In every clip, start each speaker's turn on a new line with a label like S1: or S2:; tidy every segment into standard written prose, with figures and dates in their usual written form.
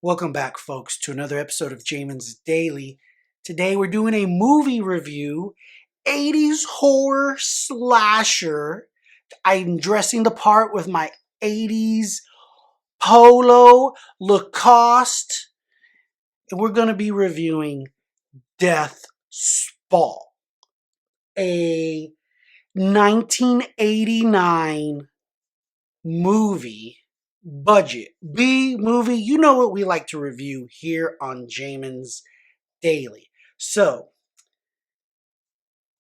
S1: Welcome back, folks, to another episode of Jamin's Daily. Today we're doing a movie review, 80s horror slasher. I'm dressing the part with my 80s polo Lacoste, and we're going to be reviewing Death Spa, a 1989 movie budget B movie. You know what we like to review here on Jamin's Daily. So,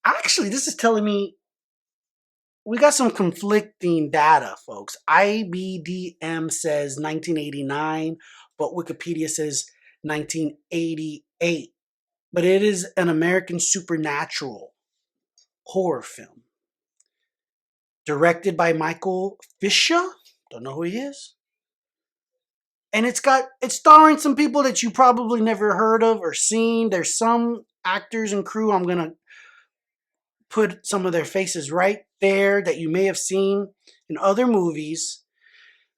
S1: actually, this is telling me we got some conflicting data, folks. IBDM says 1989, but Wikipedia says 1988. But it is an American supernatural horror film. Directed by Michael Fisher. Don't know who he is. And it's starring some people that you probably never heard of or seen. There's some actors and crew I'm going to put some of their faces right there that you may have seen in other movies.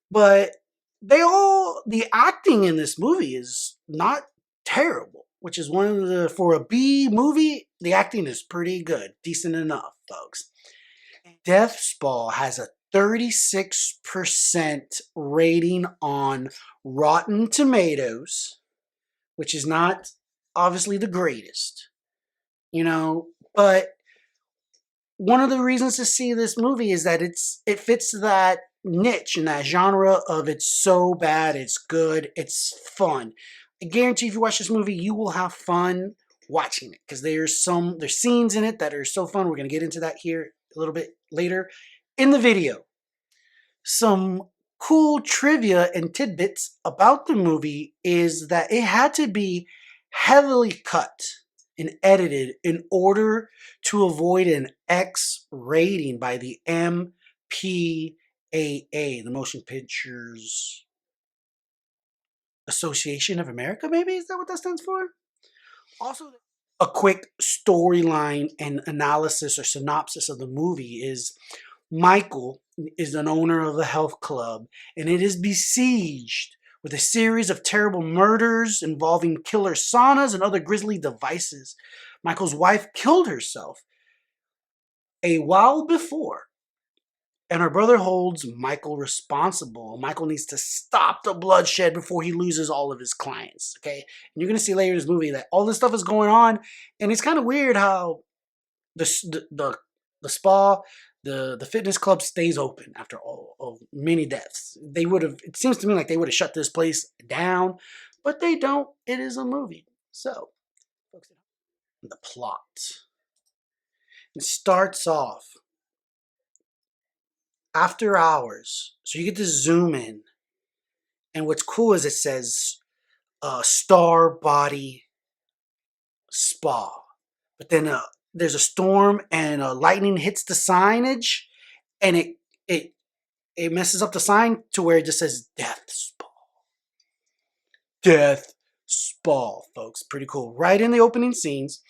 S1: But the acting in this movie is not terrible, which is for a B movie, the acting is pretty good, decent enough, folks. Death Spa has a 36% rating on Rotten Tomatoes, which is not obviously the greatest, but one of the reasons to see this movie is that it fits that niche and that genre of it's so bad, it's good, it's fun. I guarantee if you watch this movie, you will have fun watching it because there's scenes in it that are so fun. We're going to get into that here a little bit later in the video. Some cool trivia and tidbits about the movie is that it had to be heavily cut and edited in order to avoid an X rating by the MPAA, the Motion Pictures Association of America, maybe? Is that what that stands for? Also, a quick storyline and analysis or synopsis of the movie is Michael is an owner of a health club, and it is besieged with a series of terrible murders involving killer saunas and other grisly devices. Michael's wife killed herself a while before, and her brother holds Michael responsible. Michael needs to stop the bloodshed before he loses all of his clients, okay? And you're going to see later in this movie that all this stuff is going on, and it's kind of weird how the spa, the fitness club stays open after all of many deaths. It seems to me like they would have shut this place down, but they don't. It is a movie. So, the plot. It starts off after hours. So you get to zoom in. And what's cool is it says Star Body Spa. But then there's a storm and lightning hits the signage, and it messes up the sign to where it just says Death Spa. Death Spa, folks. Pretty cool. Right in the opening scenes.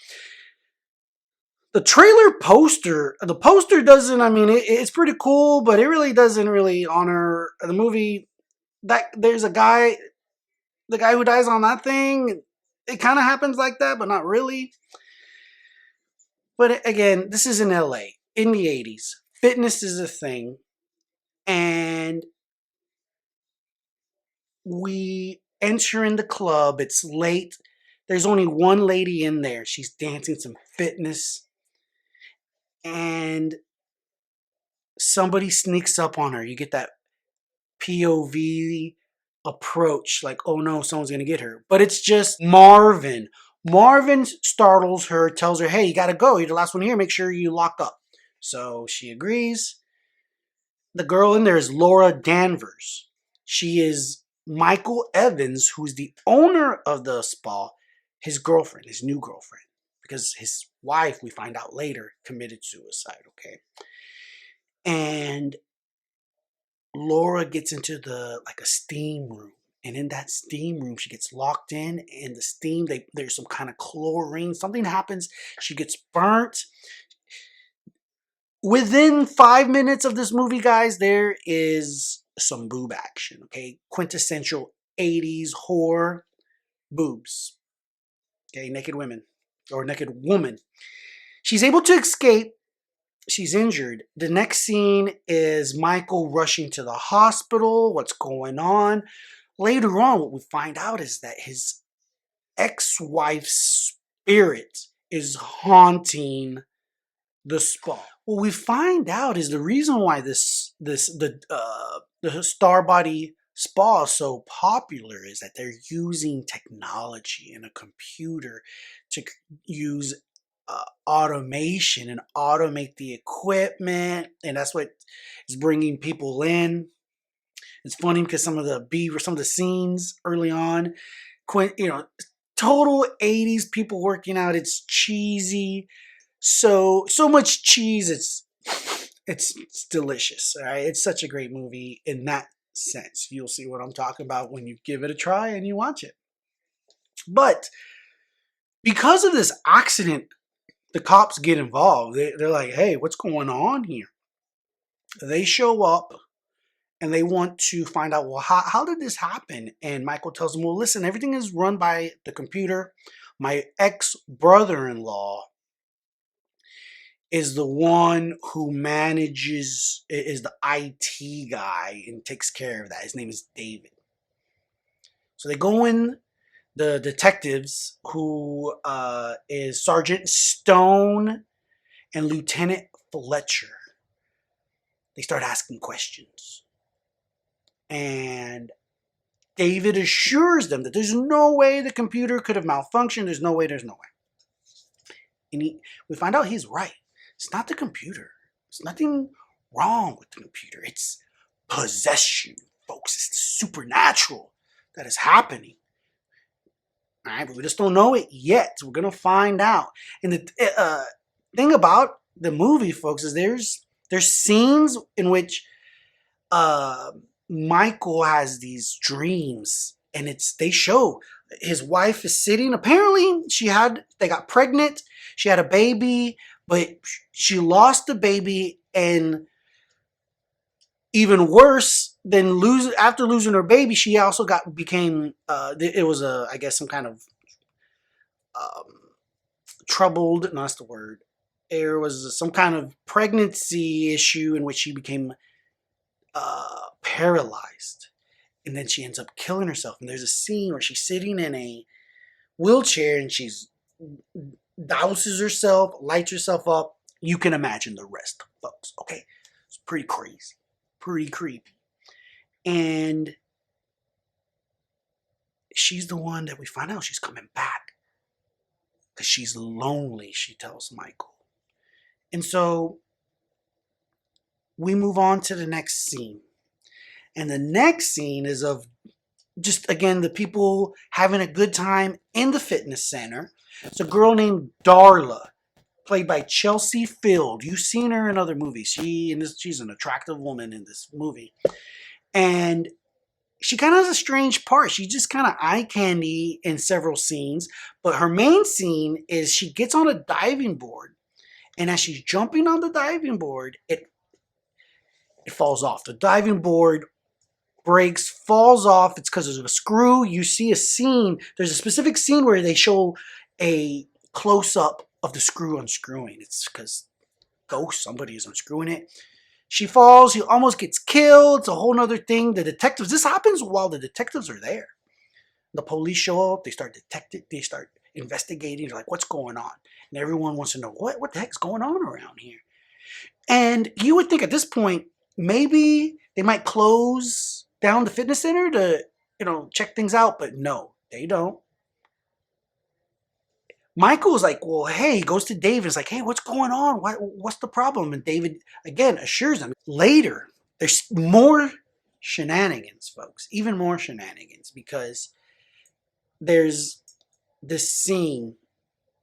S1: The the poster doesn't, it's pretty cool, but it really doesn't really honor the movie. That there's the guy who dies on that thing. It kind of happens like that, but not really. But again, this is in LA in the 80s. Fitness is a thing. And we enter in the club. It's late. There's only one lady in there. She's dancing some fitness. And somebody sneaks up on her. You get that POV approach, like, oh no, someone's going to get her. But it's just Marvin. Marvin startles her, tells her, hey, you got to go. You're the last one here. Make sure you lock up. So she agrees. The girl in there is Laura Danvers. She is Michael Evans, who's the owner of the spa, his girlfriend, his new girlfriend. Because his wife, we find out later, committed suicide, okay? And Laura gets into a steam room. And in that steam room, she gets locked in. And the steam, there's some kind of chlorine. Something happens. She gets burnt. Within 5 minutes of this movie, guys, there is some boob action, okay? Quintessential 80s horror boobs. Okay, naked women or naked woman. She's able to escape. She's injured. The next scene is Michael rushing to the hospital. What's going on? Later on, what we find out is that his ex-wife's spirit is haunting the spa. What we find out is the reason why the Starbody spa is so popular is that they're using technology and a computer to use automation and automate the equipment, and that's what is bringing people in. It's funny because some of the scenes early on, total 80s people working out. It's cheesy, so much cheese. It's delicious. All right, it's such a great movie in that sense. You'll see what I'm talking about when you give it a try and you watch it. But because of this accident, the cops get involved. They're like, hey, what's going on here? They show up and they want to find out, well, how did this happen? And Michael tells them, well, listen, everything is run by the computer. My ex-brother-in-law is the one who is the IT guy and takes care of that. His name is David. So they go in, the detectives, who is Sergeant Stone and Lieutenant Fletcher. They start asking questions. And David assures them that there's no way the computer could have malfunctioned. There's no way. And we find out he's right. It's not the computer. There's nothing wrong with the computer. It's possession, folks. It's the supernatural that is happening. All right, but we just don't know it yet. So we're going to find out. And the thing about the movie, folks, is there's scenes in which Michael has these dreams, and they show his wife is sitting. Apparently, they got pregnant. She had a baby, but she lost the baby, and even worse than after losing her baby, she also became it was I guess some kind of troubled. No, that's the word. There was some kind of pregnancy issue in which she became paralyzed, and then she ends up killing herself. And there's a scene where she's sitting in a wheelchair and she's douses herself, lights herself up. You can imagine the rest, folks. Okay, it's pretty crazy, pretty creepy. And she's the one that we find out she's coming back because she's lonely, she tells Michael. And so we move on to the next scene. And the next scene is of just, again, the people having a good time in the fitness center. It's a girl named Darla, played by Chelsea Field. You've seen her in other movies. She's an attractive woman in this movie. And she kind of has a strange part. She's just kind of eye candy in several scenes. But her main scene is she gets on a diving board. And as she's jumping on the diving board, it falls off. The diving board breaks, falls off. It's because of a screw. You see a scene. There's a specific scene where they show a close-up of the screw unscrewing. It's because somebody is unscrewing it. She falls. He almost gets killed. It's a whole other thing. This happens while the detectives are there. The police show up. They start investigating. They're like, what's going on? And everyone wants to know, what the heck's going on around here? And you would think at this point, maybe they might close down the fitness center to, check things out. But no, they don't. Michael's like, well, hey, he goes to David. It's like, hey, what's going on? What's the problem? And David, again, assures them. Later, there's more shenanigans, folks. Even more shenanigans, because there's this scene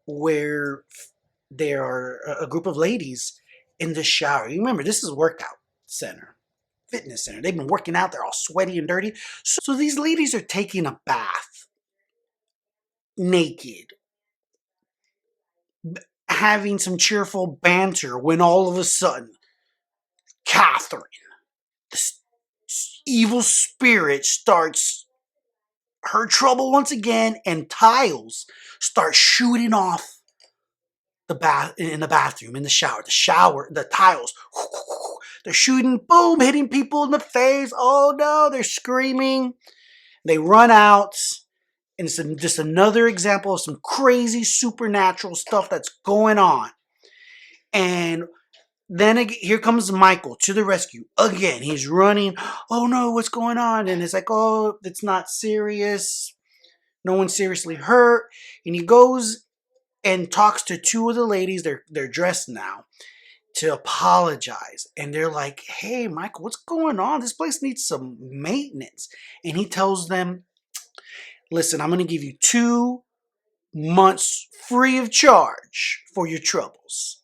S1: where there are a group of ladies in the shower. You remember, this is a workout center, fitness center. They've been working out. They're all sweaty and dirty. So these ladies are taking a bath naked, having some cheerful banter, when all of a sudden, Catherine, this evil spirit, starts her trouble once again, and tiles start shooting off the bath in the bathroom, in the tiles. They're shooting, boom, hitting people in the face. Oh no, they're screaming. They run out. And it's just another example of some crazy supernatural stuff that's going on. And then here comes Michael to the rescue. Again, he's running. Oh no, what's going on? And it's like, oh, it's not serious. No one's seriously hurt. And he goes and talks to two of the ladies. They're dressed now to apologize. And they're like, hey, Michael, what's going on? This place needs some maintenance. And he tells them, listen, I'm going to give you 2 months free of charge for your troubles.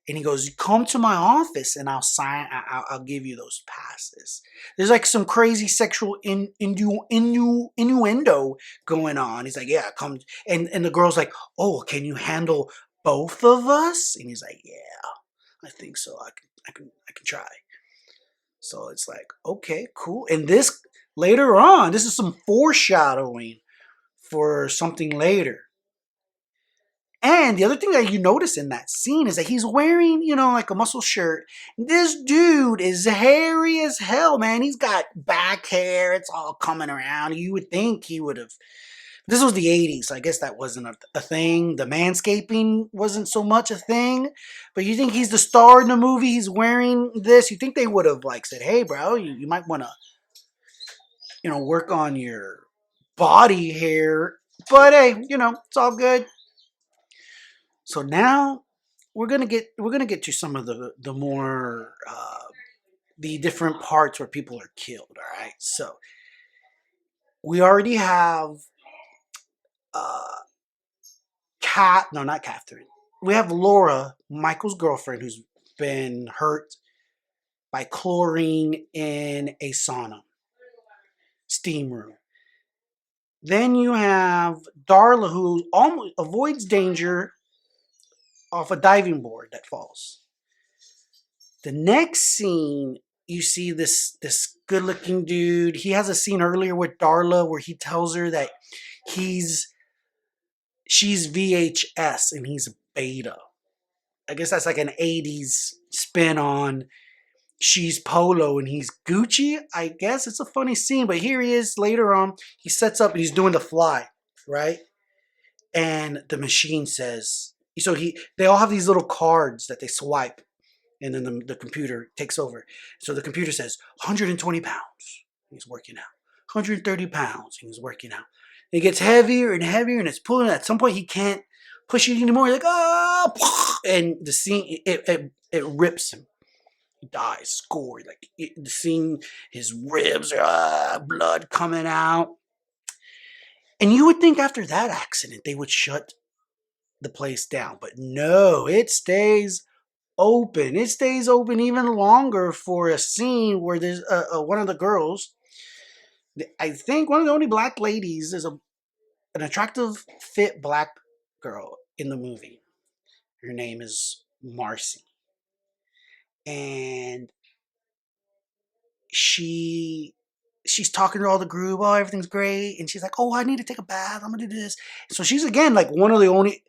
S1: And he goes, come to my office and I'll give you those passes. There's like some crazy sexual innuendo going on. He's like, yeah, come. And the girl's like, oh, can you handle both of us? And he's like, yeah, I think so. I can try. So it's like, okay, cool. And this later on, this is some foreshadowing for something later. And the other thing that you notice in that scene is that he's wearing, like a muscle shirt. This dude is hairy as hell, man. He's got back hair. It's all coming around. You would think he would have. This was the 80s, so I guess that wasn't a thing. The manscaping wasn't so much a thing. But you think he's the star in the movie? He's wearing this. You think they would have said, hey, bro, you might want to, work on your body hair. But hey, it's all good. So now we're gonna get to some of the more the different parts where people are killed. All right, so we already have not Catherine. We have Laura, Michael's girlfriend, who's been hurt by chlorine in a sauna steam room. Then you have Darla, who almost avoids danger off a diving board that falls. The next scene, you see this good-looking dude. He has a scene earlier with Darla where he tells her that she's VHS and he's beta. I guess that's like an 80s spin on she's Polo and he's Gucci. I guess it's a funny scene, but here he is later on. He sets up and he's doing the fly, right? And the machine says, so they all have these little cards that they swipe, and then the computer takes over. So the computer says 120 pounds. He's working out. 130 pounds. He's working out. It gets heavier and heavier, and it's pulling. At some point, he can't push it anymore. He's like, oh, and the scene it rips him. He dies, scored. The scene, his ribs are blood coming out. And you would think after that accident they would shut the place down, but no, it stays open. It stays open even longer for a scene where there's one of the girls. I think one of the only black ladies is an attractive, fit black girl in the movie. Her name is Marcy, and she's talking to all the group. Oh, everything's great, and she's like, "Oh, I need to take a bath. I'm gonna do this." So she's again like one of the only,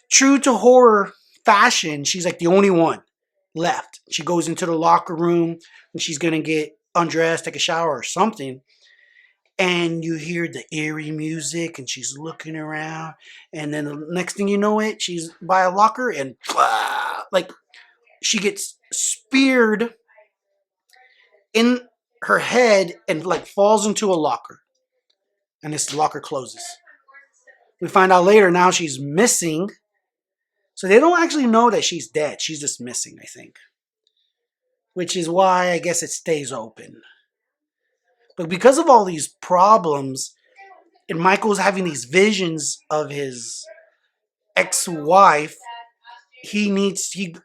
S1: true to horror fashion, she's like the only one left. She goes into the locker room and she's gonna get undressed, take a shower or something. And you hear the eerie music and she's looking around. And then the next thing you know she's by a locker and like she gets speared in her head and like falls into a locker. And this locker closes. We find out later now she's missing. So they don't actually know that she's dead. She's just missing, I think. Which is why I guess it stays open. But because of all these problems, and Michael's having these visions of his ex-wife, he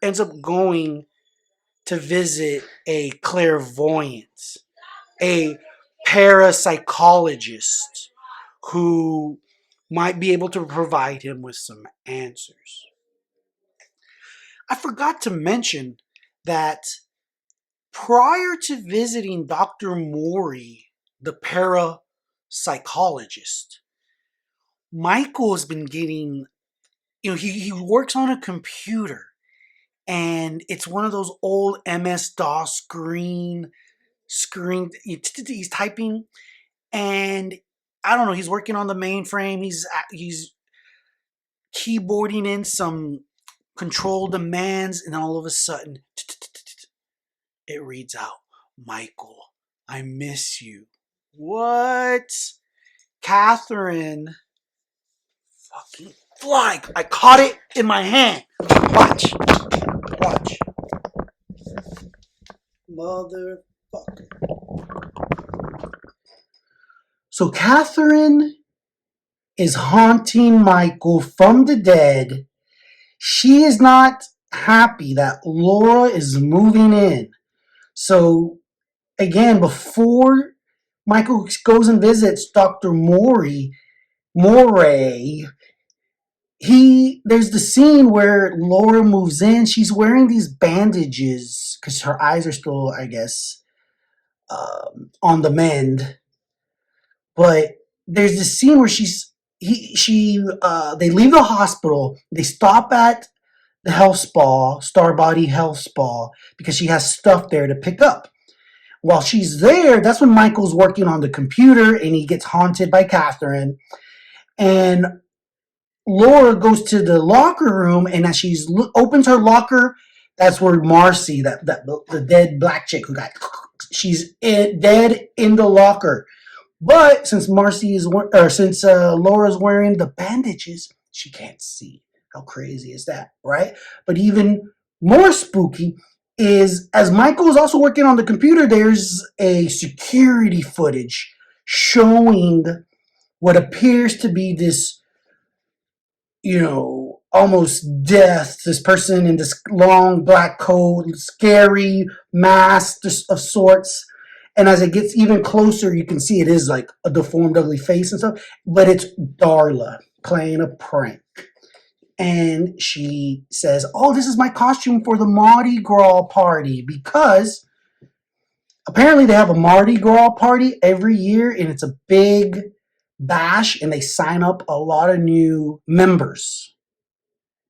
S1: ends up going to visit a clairvoyant, a parapsychologist who might be able to provide him with some answers. I forgot to mention that prior to visiting Dr. Mori, the psychologist. Michael has been getting, he works on a computer, and it's one of those old MS-DOS screen. He's typing, and I don't know. He's working on the mainframe. He's keyboarding in some control demands, and all of a sudden, it reads out, "Michael, I miss you." What? Catherine, fucking fly! I caught it in my hand. Watch, motherfucker. So Catherine is haunting Michael from the dead. She is not happy that Laura is moving in. So again, before Michael goes and visits Dr. Morey, there's the scene where Laura moves in. She's wearing these bandages because her eyes are still, I guess, on the mend. But there's this scene where they leave the hospital. They stop at the health spa, Starbody Health Spa, because she has stuff there to pick up. While she's there, that's when Michael's working on the computer, and he gets haunted by Catherine. And Laura goes to the locker room, and as she opens her locker, that's where Marcy, the dead black chick she's dead in the locker. But since Laura's wearing the bandages, she can't see. How crazy is that, right? But even more spooky is, as Michael is also working on the computer, there's a security footage showing what appears to be this, almost death, this person in this long black coat, scary mask of sorts. And as it gets even closer, you can see it is like a deformed, ugly face and stuff. But it's Darla playing a prank. And she says, "Oh, this is my costume for the Mardi Gras party," because apparently they have a Mardi Gras party every year, and it's a big bash, and they sign up a lot of new members.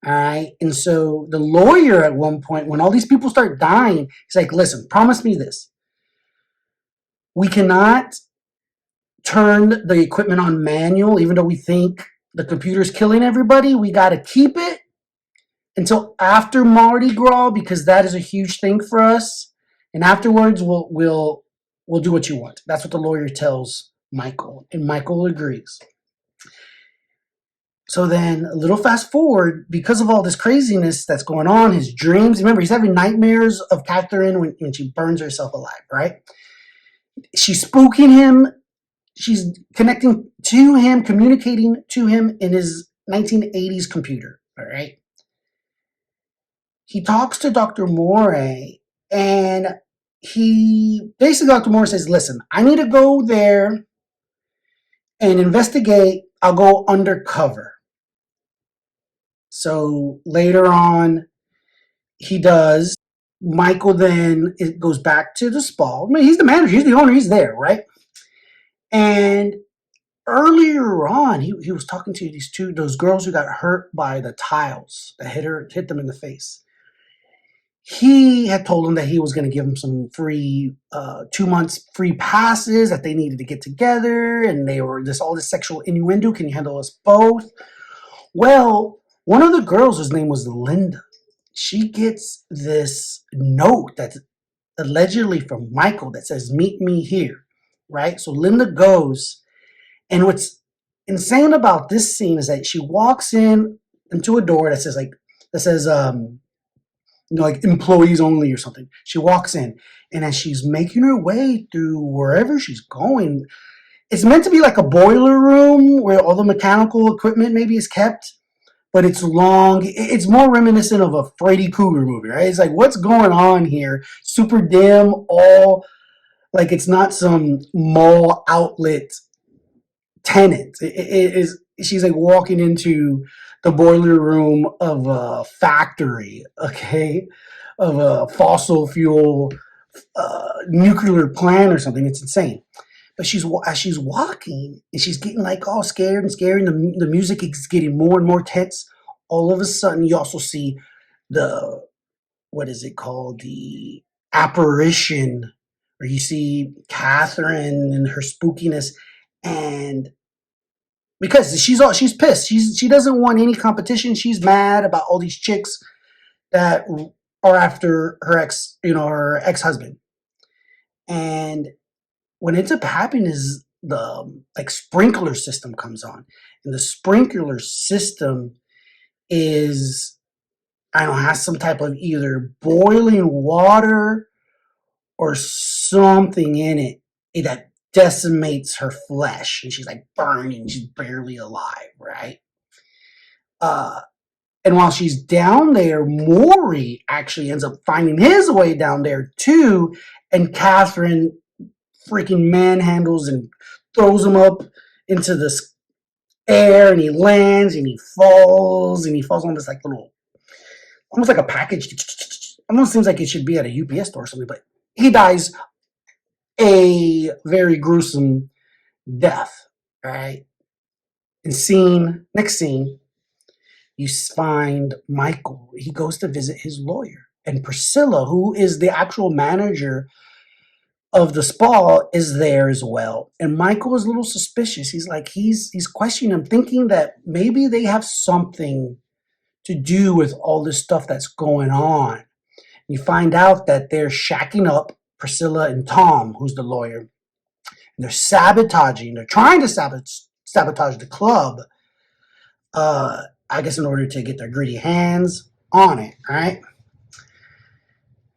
S1: All right. And so the lawyer at one point, when all these people start dying, he's like, "Listen, promise me this. We cannot turn the equipment on manual, even though we think the computer's killing everybody. We got to keep it until after Mardi Gras, because that is a huge thing for us. And afterwards, we'll do what you want." That's what the lawyer tells Michael, and Michael agrees. So then, a little fast forward, because of all this craziness that's going on, his dreams. Remember, he's having nightmares of Catherine when she burns herself alive, right? She's spooking him. She's connecting to him, communicating to him in his 1980s computer, all right? He talks to Dr. Morey, and Dr. Morey says, "Listen, I need to go there and investigate. I'll go undercover." So later on, he does. Michael then goes back to the spa. I mean, he's the manager, he's the owner, he's there, right? And earlier on, he was talking to those girls who got hurt by the tiles that hit them in the face. He had told them that he was going to give them some free 2 months free passes, that they needed to get together, and they were all this sexual innuendo. Can you handle us both? Well, one of the girls, whose name was Linda, she gets this note that's allegedly from Michael that says, "Meet me here," right? So Linda goes, and what's insane about this scene is that she walks into a door that says like employees only or something. She walks in, and as she's making her way through wherever she's going, it's meant to be like a boiler room where all the mechanical equipment maybe is kept, but it's long. It's more reminiscent of a Freddy Krueger movie, right? It's like, what's going on here? Super dim, all like it's not some mall outlet tenant. It is. She's like walking into the boiler room of a factory, okay, of a fossil fuel nuclear plant or something. It's insane. But as she's walking and she's getting like all scared and scary, and the music is getting more and more tense. All of a sudden, you also see the what is it called? The apparition, where you see Catherine and her spookiness, and because she's pissed, she doesn't want any competition. She's mad about all these chicks that are after her ex husband, and what ends up happening is the like sprinkler system comes on, and the sprinkler system is I don't know, has some type of either boiling water or something in it that decimates her flesh, and she's like burning, she's barely alive, right? Uh, and while she's down there, Maury actually ends up finding his way down there too, and Catherine freaking manhandles and throws him up into the air, and he lands and he falls on this like little, almost like a package. Almost seems like it should be at a UPS store or something, but he dies a very gruesome death, right? And next scene, you find Michael. He goes to visit his lawyer, and Priscilla, who is the actual manager of the spa, is there as well. And Michael is a little suspicious. He's questioning him, thinking that maybe they have something to do with all this stuff that's going on. You find out that they're shacking up Priscilla and Tom, who's the lawyer, and they're trying to sabotage the club, I guess in order to get their greedy hands on it, right?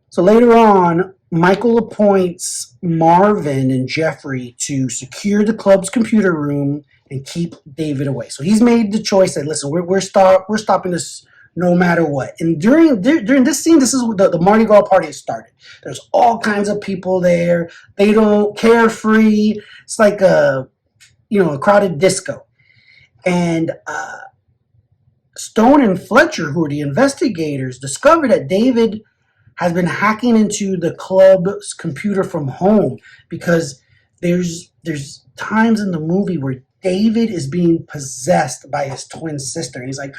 S1: So later on, Michael appoints Marvin and Jeffrey to secure the club's computer room and keep David away. So he's made the choice that, listen, we're stopping this no matter what. And during this scene, this is the Mardi Gras party has started. There's all kinds of people there. They don't carefree. It's like a crowded disco. And Stone and Fletcher, who are the investigators, discover that David has been hacking into the club's computer from home, because there's times in the movie where David is being possessed by his twin sister. And he's like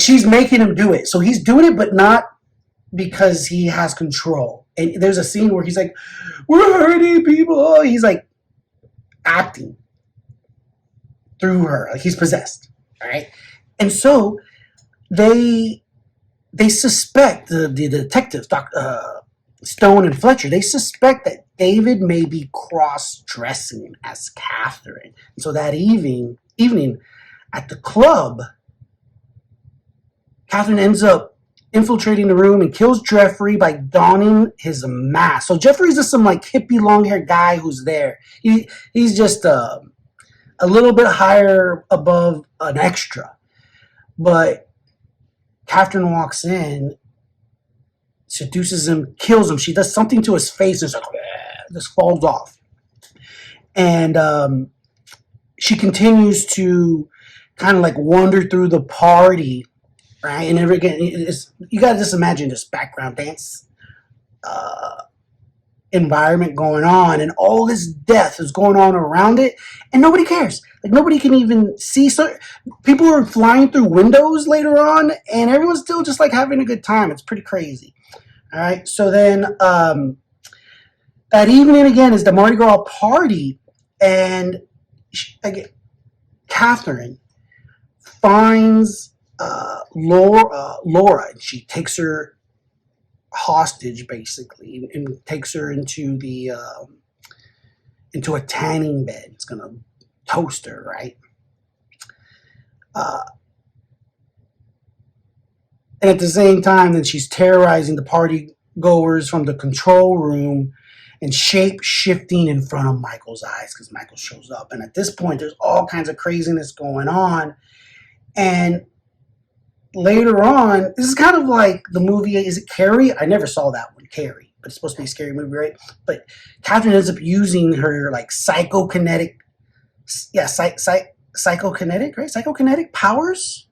S1: she's making him do it. So he's doing it, but not because he has control. And there's a scene where he's like, "We're hurting people." He's like acting through her, like he's possessed. All right. And so they suspect, the detectives, Stone and Fletcher, they suspect that David may be cross-dressing as Catherine. And so that evening at the club, Catherine ends up infiltrating the room and kills Jeffrey by donning his mask. So Jeffrey's just some like hippie long-haired guy who's there. He's just a little bit higher above an extra. But Catherine walks in, seduces him, kills him. She does something to his face, and just falls off. And she continues to kind of like wander through the party, right? And again, you got to just imagine this background dance environment going on, and all this death is going on around it, and nobody cares. Like nobody can even see. So people are flying through windows later on, and everyone's still just like having a good time. It's pretty crazy. All right. So then that evening again is the Mardi Gras party, and Catherine finds Laura, and she takes her hostage basically, and takes her into a tanning bed. It's gonna toast her, right? And at the same time, then she's terrorizing the party goers from the control room and shape-shifting in front of Michael's eyes, because Michael shows up. And at this point, there's all kinds of craziness going on. And later on, this is kind of like the movie, is it Carrie? I never saw that one, Carrie, but it's supposed to be a scary movie, right? But Catherine ends up using her like psychokinetic powers,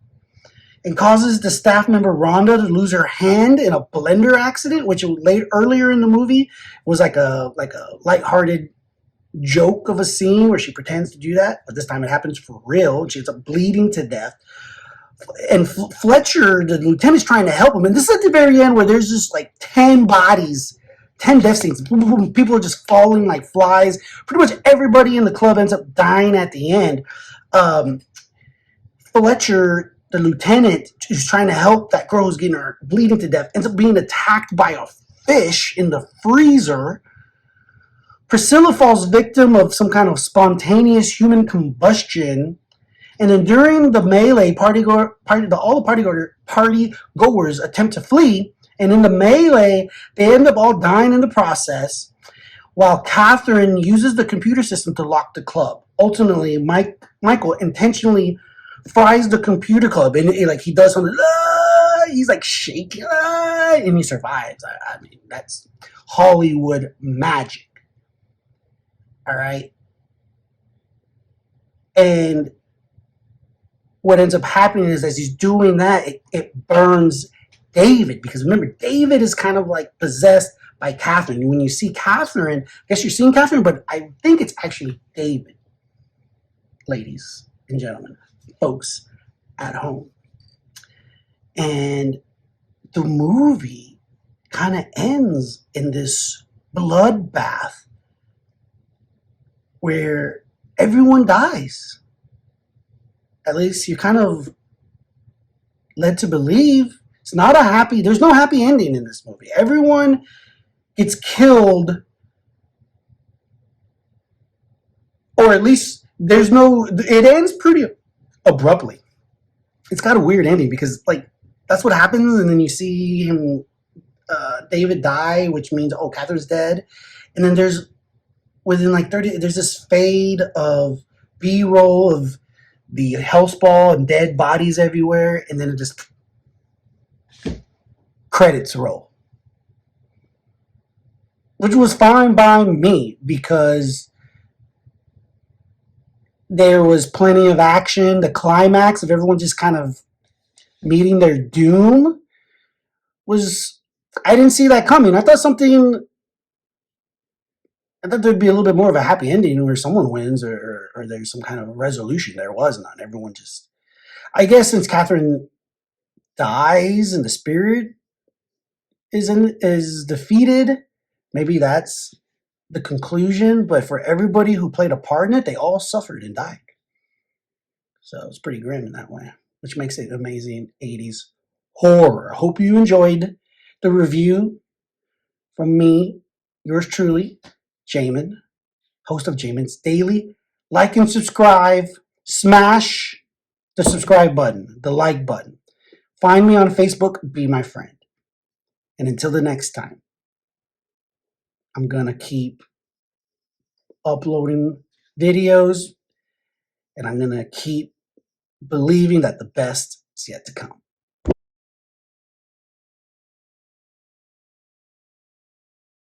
S1: and causes the staff member Rhonda to lose her hand in a blender accident, which earlier in the movie was like a lighthearted joke of a scene where she pretends to do that, but this time it happens for real. She ends up bleeding to death. And Fletcher, the lieutenant's trying to help him. And this is at the very end where there's just like 10 bodies, 10 death scenes. People are just falling like flies. Pretty much everybody in the club ends up dying at the end. Fletcher, the lieutenant, who's trying to help that girl who's getting her bleeding to death, ends up being attacked by a fish in the freezer. Priscilla falls victim of some kind of spontaneous human combustion. And then during the melee, all the party goers attempt to flee. And in the melee, they end up all dying in the process, while Catherine uses the computer system to lock the club. Ultimately, Michael intentionally fries the computer club, and he does something. He's like shaking, and he survives. I mean, that's Hollywood magic. All right. And what ends up happening is as he's doing that, it burns David. Because remember, David is kind of like possessed by Catherine. When you see Catherine, I guess you're seeing Catherine, but I think it's actually David. Ladies and gentlemen, folks at home. And the movie kind of ends in this bloodbath where everyone dies. At least you're kind of led to believe. It's not a happy, there's no happy ending in this movie. Everyone gets killed, or at least it ends pretty abruptly. It's got a weird ending because that's what happens, and then you see him, David die, which means, oh, Catherine's dead. And then there's this fade of B-roll of the health ball and dead bodies everywhere, and then it just credits roll, which was fine by me because there was plenty of action. The climax of everyone just kind of meeting their doom I didn't see that coming. I thought there'd be a little bit more of a happy ending where someone wins or there's some kind of resolution. There was none. Everyone just, I guess since Catherine dies and the spirit is defeated, maybe that's the conclusion. But for everybody who played a part in it, they all suffered and died. So it's pretty grim in that way, which makes it amazing 80s horror. Hope you enjoyed the review from me, yours truly, Jamin, host of Jamin's Daily. Like and subscribe. Smash the subscribe button, the like button. Find me on Facebook. Be my friend. And until the next time, I'm going to keep uploading videos, and I'm going to keep believing that the best is yet to come.